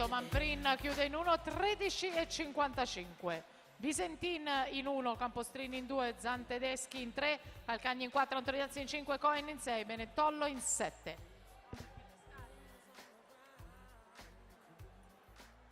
Manfrin chiude in 1, 13,55. Visentin in 1, Campostrini in 2, Zantedeschi in 3, Calcagni in 4, Antonizzi in 5, Cohen in 6, Benettollo in 7.